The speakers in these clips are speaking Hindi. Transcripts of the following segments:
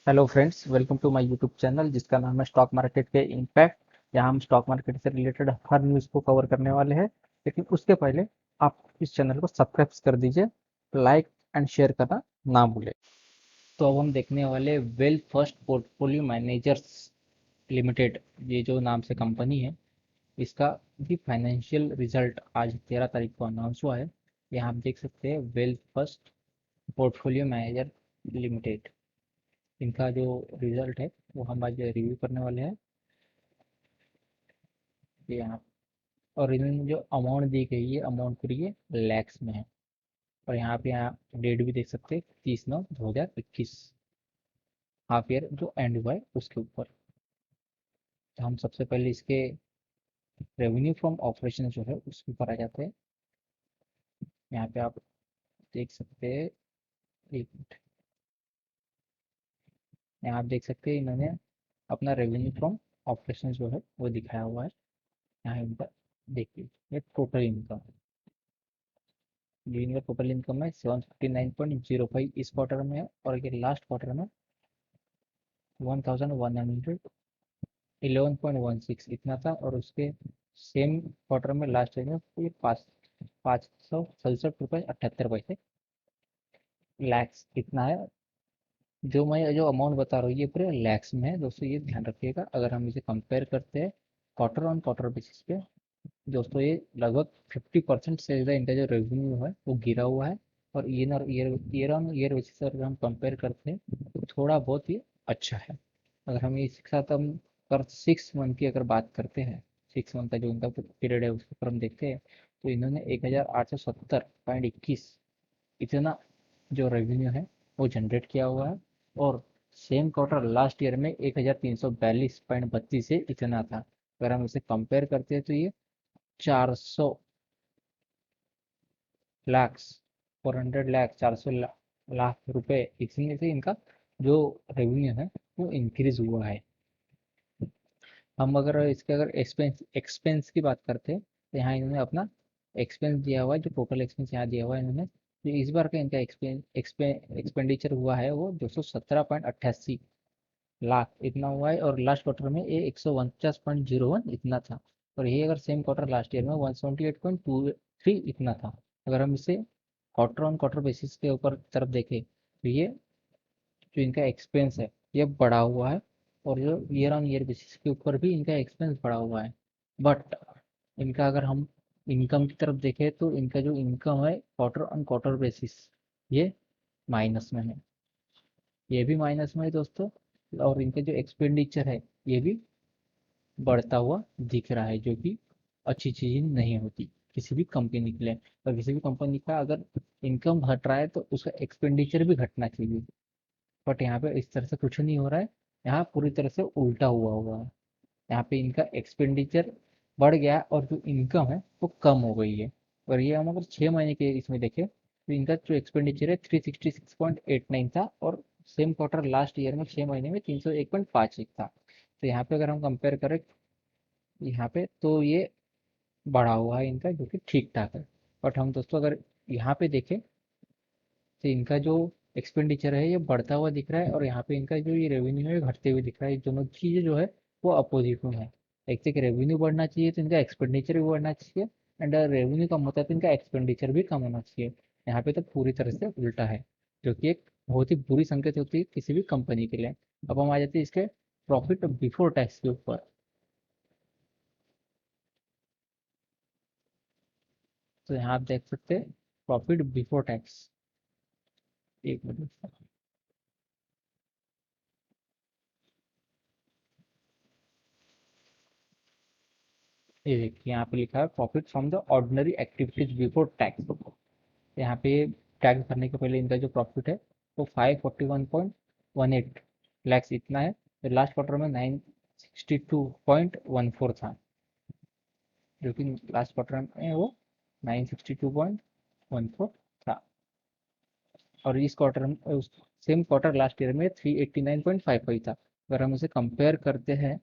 Hello friends, welcome to my YouTube channel जिसका नाम है स्टॉक मार्केट के इम्पैक्ट। यहाँ हम स्टॉक मार्केट से रिलेटेड हर न्यूज़ को कवर करने वाले हैं। लेकिन उसके पहले आप इस चैनल को सब्सक्राइब कर दीजिए, लाइक एंड शेयर करना ना भूलें। तो अब हम देखने वाले well first portfolio managers limited, ये जो नाम से कंपनी है, इसका भी फाइनेंशियल रिजल्ट आज 13 तारीख को अनाउंस हुआ है। यहाँ आप देख सकते हैं well first portfolio manager limited, इनका जो रिजल्ट है वो हम आज रिव्यू करने वाले हैं। ये यहाँ और इन्होंने जो अमाउंट दी गई है, अमाउंट पूरी ये लैक्स में है। और यहाँ डेट भी देख सकते हैं, 30/9/2021, हाफ ईयर जो एंड हुआ है उसके ऊपर। तो हम सबसे पहले इसके रेवेन्यू फ्रॉम ऑपरेशन जो है उसके ऊपर आ जाते हैं। यहाँ पे आप देख सकते हैं, एक मिनट, यहाँ आप देख सकते हैं इन्होंने अपना रेवेन्यू फ्रॉम ऑपरेशन जो है वो दिखाया हुआ है। यहाँ इनका देखिए, ये टोटल इनकम, जो इनका टोटल इनकम है 759.05 इस क्वार्टर में है, और ये लास्ट क्वार्टर में 1111.16 इतना था। और उसके सेम क्वार्टर में लास्ट ईयर में ये 5,567.78 रुपये लैक्स इतना है। जो अमाउंट बता रहा हूँ ये पूरे लैक्स में है दोस्तों, ये ध्यान रखिएगा। अगर हम इसे कंपेयर करते हैं क्वार्टर ऑन क्वार्टर बेसिस पे, दोस्तों ये लगभग 50% से ज़्यादा इनका जो रेवेन्यू है वो गिरा हुआ है। और ईयर ऑन ईयर बेसिस अगर हम कंपेयर करते हैं तो थोड़ा बहुत ये अच्छा है। अगर हम इसके साथ हम कर 6 मंथ की अगर बात करते हैं, 6 मंथ का जो इनका पीरियड है उसके ऊपर हम देखते हैं, तो इन्होंने 1870.21 इतना जो रेवेन्यू है वो जनरेट किया हुआ है। और सेम क्वार्टर लास्ट ईयर में 1342.32 से इतना था। अगर हम इसे कंपेयर करते हैं तो ये 400 लाख, 400 लाख, 400 लाख रुपए इतने से इनका जो रेवेन्यू है वो इंक्रीज हुआ है। हम अगर इसके अगर एक्सपेंस एक्सपेंस की बात करते हैं तो यहाँ इन्होंने अपना एक्सपेंस दिया हुआ है, जो टोटल एक्सपेंस यहाँ दिया हुआ है इन्होंने, जो इस बार का इनका एक्सपेंडिचर हुआ है वो 217.88 लाख इतना हुआ है। और लास्ट क्वार्टर में ये 149.01 इतना था। और ये अगर सेम क्वार्टर लास्ट ईयर में 178.23 इतना था। अगर हम इसे क्वार्टर ऑन क्वार्टर बेसिस के ऊपर तरफ देखें तो ये जो इनका एक्सपेंस है ये बढ़ा हुआ है। और जो ईयर ऑन ईयर बेसिस के ऊपर भी इनका एक्सपेंस बढ़ा हुआ है। बट इनका अगर हम इनकम की तरफ देखें तो इनका जो इनकम है क्वार्टर ऑन क्वार्टर बेसिस ये माइनस में है, ये भी माइनस में है दोस्तों। और इनका जो एक्सपेंडिचर है ये भी बढ़ता हुआ दिख रहा है, जो कि अच्छी चीज नहीं होती किसी भी कंपनी के लिए। और किसी भी कंपनी का अगर इनकम घट रहा है तो उसका एक्सपेंडिचर भी घटना चाहिए। बट यहाँ पे इस तरह से कुछ नहीं हो रहा है, यहाँ पूरी तरह से उल्टा हुआ है। यहाँ पे इनका एक्सपेंडिचर बढ़ गया है और जो इनकम है वो कम हो गई है। और ये हम अगर 6 महीने के इसमें देखें तो इनका जो एक्सपेंडिचर है 366.89 था, और सेम क्वार्टर लास्ट ईयर में 6 महीने में 301.51 था। तो यहाँ पे अगर हम कंपेयर करें यहाँ पे तो ये बढ़ा हुआ है इनका, जो कि ठीक ठाक है। बट हम दोस्तों अगर यहाँ पे देखें तो इनका जो एक्सपेंडिचर है ये बढ़ता हुआ दिख रहा है, और यहाँ पे इनका जो ये रेवेन्यू है ये घटते हुए दिख रहा है। दोनों चीज़ें जो है वो अपोजिट में है। एक से रेवेन्यू बढ़ना चाहिए तो इनका एक्सपेंडिचर भी बढ़ना चाहिए, एंड रेवेन्यू कम होता है तो इनका एक्सपेंडिचर भी कम होना चाहिए। यहाँ पे तो पूरी तरह से उल्टा है, जो कि एक बहुत ही बुरी संकेत होती है किसी भी कंपनी के लिए। अब हम आ जाते हैं इसके प्रॉफिट बिफोर टैक्स के ऊपर। तो यहाँ आप देख सकते हैं प्रॉफिट बिफोर टैक्स, एक मिनट, ये देखिए यहाँ पे लिखा है profit from the ordinary activities before tax. यहाँ पे टैक्स भरने के पहले इनका जो प्रॉफिट है वो 541.18 लैक्स इतना है। तो लास्ट क्वार्टर में 962.14 था, जो कि लास्ट क्वार्टर में वो 962.14 था। और इस क्वार्टर में सेम क्वार्टर लास्ट ईयर में 389.55 था। अगर हम इसे कंपेयर करते हैं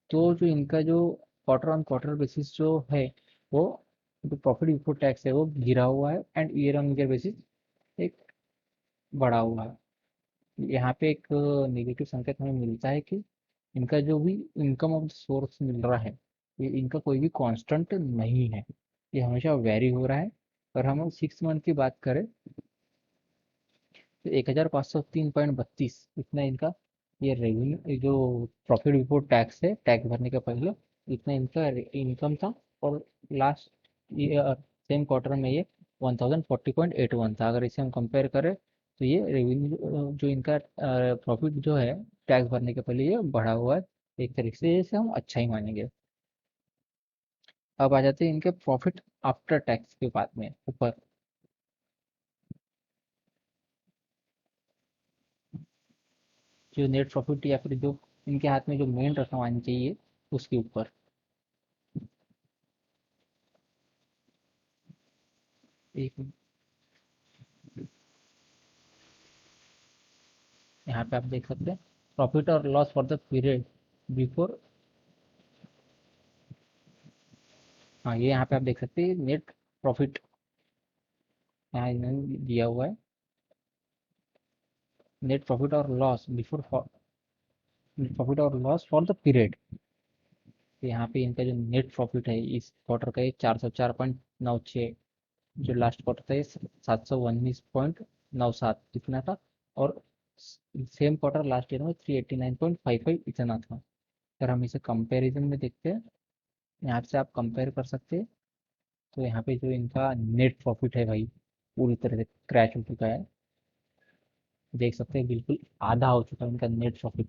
तो जो इनका जो क्वार्टर ऑन क्वार्टर बेसिस जो है वो जो प्रॉफिट बिफोर टैक्स है वो गिरा हुआ है, and year on year basis एक बढ़ा हुआ है। यहाँ पे एक नेगेटिव संकेत हमें मिलता है कि इनका जो भी इनकम ऑफ सोर्स मिल रहा है, ये इनका कोई भी कांस्टेंट नहीं है, ये हमेशा वेरी हो रहा है। और हम 6 मंथ की बात करें तो 1503.32 इतना इनका ये रेवेन्यू जो प्रॉफिट बिफोर टैक्स है, टैक्स भरने के पहले इतना इनका इनकम था। और लास्ट ईयर सेम क्वार्टर में ये 1040.81 था। अगर इसे हम कंपेयर करें तो ये रेवेन्यू जो इनका प्रॉफिट जो है टैक्स भरने के पहले ये बढ़ा हुआ है, एक तरीके से इसे हम अच्छा ही मानेंगे। अब आ जाते हैं इनके प्रॉफिट आफ्टर टैक्स के बाद में ऊपर। जो नेट प्रॉफिट या फिर जो इनके हाथ में जो मेन रकम आनी चाहिए उसके ऊपर। एक यहाँ पे आप देख सकते हैं प्रॉफिट और loss for the period before. हाँ, ये यहाँ पे आप देख सकते हैं नेट प्रॉफिट यहाँ इन्होंने दिया हुआ है, नेट प्रॉफिट और लॉस बिफोर प्रॉफिट और लॉस फॉर द पीरियड। यहाँ पे इनका जो नेट प्रॉफिट है इस क्वार्टर का ये 404.96, जो लास्ट क्वार्टर था ये 719.97 इतना था। और सेम क्वार्टर लास्ट ईयर में 389.55 इतना था। अगर हम इसे कंपैरिजन में देखते हैं, यहाँ से आप कंपेयर कर सकते हैं। तो यहाँ पे जो इनका नेट प्रॉफिट है भाई पूरी तरह से क्रैश हो चुका है। देख सकते हैं बिल्कुल आधा हो चुका है इनका नेट प्रॉफिट,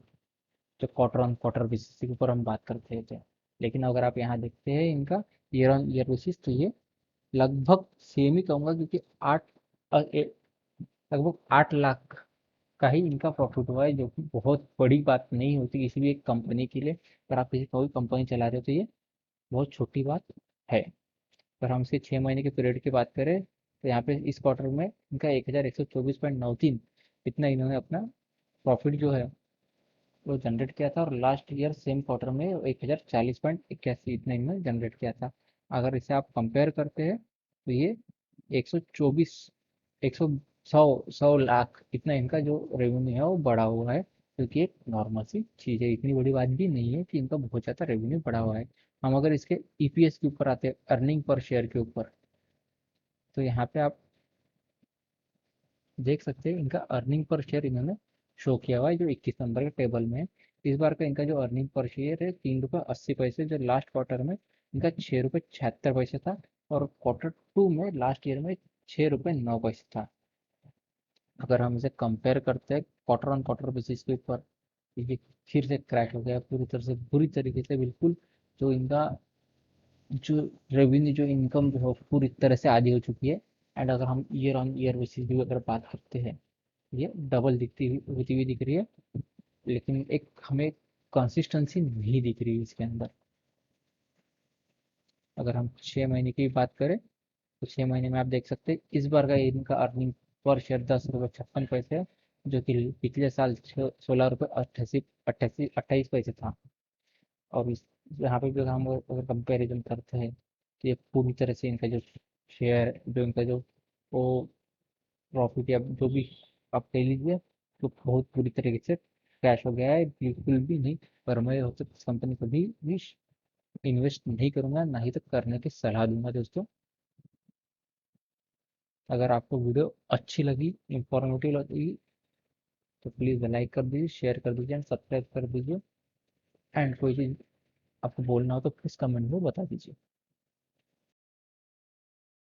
जो क्वार्टर ऑन क्वार्टर बेसिस के ऊपर हम बात करते थे। लेकिन अगर आप यहाँ देखते हैं इनका ईयर ऑन ईयर बेसिस तो ये लगभग सेम ही कहूँगा, क्योंकि लगभग 8 लाख का ही इनका प्रॉफिट हुआ है, जो कि बहुत बड़ी बात नहीं होती किसी भी एक कंपनी के लिए। अगर आप किसी कोई कंपनी चला रहे हो तो ये बहुत छोटी बात है। अगर हम इसके 6 महीने के पीरियड की बात करें तो यहाँ पे इस क्वार्टर में इनका 1124.93 इतना इन्होंने अपना प्रॉफिट जो है वो जनरेट किया था। और लास्ट ईयर सेम क्वार्टर में 1040.81 इतना इन्होंने जनरेट किया था। अगर इसे आप कंपेयर करते हैं तो ये 124 100 100 लाख इतना इनका जो रेवेन्यू है वो बढ़ा हुआ है, क्योंकि एक नॉर्मल सी चीज़ है, इतनी बड़ी बात भी नहीं है कि इनका बहुत ज़्यादा रेवेन्यू बढ़ा हुआ है। हम अगर इसके ईपीएस के ऊपर आते हैं, अर्निंग पर शेयर के ऊपर, तो यहाँ पे आप देख सकते हैं इनका अर्निंग पर शेयर इन्होंने शो किया हुआ है जो 21 नंबर के टेबल में है। इस बार का इनका जो अर्निंग पर शेयर है 3 रुपये 80 पैसे, जो लास्ट क्वार्टर में इनका 6 रुपये 76 पैसे था। और क्वार्टर 2 में लास्ट ईयर में 6 रुपये 9 पैसे था। अगर हम इसे कंपेयर करते हैं क्वार्टर ऑन क्वार्टर बेसिस के ऊपर, ये फिर से क्रैश हो गया पूरी तरह से, बुरी तरीके से बिल्कुल। जो इनका जो रेवेन्यू जो इनकम जो है पूरी तरह से आधी हो चुकी है। एंड अगर हम ईयर ऑन ईयर बेसिस की अगर बात करते हैं, ये डबल दिखती हुई होती हुई दिख रही है। लेकिन एक हमें कंसिस्टेंसी नहीं दिख रही है इसके अंदर। अगर हम 6 महीने की बात करें तो 6 महीने में आप देख सकते हैं इस बार का इनका अर्निंग पर शेयर 10 रुपये 56 पैसे है, जो कि पिछले साल 16 रुपये 88 88 28 पैसे था। और इस यहाँ पे भी हम अगर कंपेरिजन करते हैं तो ये पूरी तरह से इनका जो शेयर जो इनका जो वो प्रॉफिट या जो भी आप कह लीजिए, तो बहुत बुरी तरीके से क्रैश हो गया है, बिल्कुल भी नहीं। पर मैं हो सकता इस कंपनी को भी इन्वेस्ट नहीं करूंगा, ना ही तो करने की सलाह दूंगा दोस्तों। अगर आपको वीडियो अच्छी लगी, इंफॉर्मेटिव लगी, तो प्लीज़ लाइक कर दीजिए, शेयर कर दीजिए एंड सब्सक्राइब कर दीजिए। एंड कोई चीज़ आपको बोलना हो तो प्लीज़ कमेंट में बता दीजिए।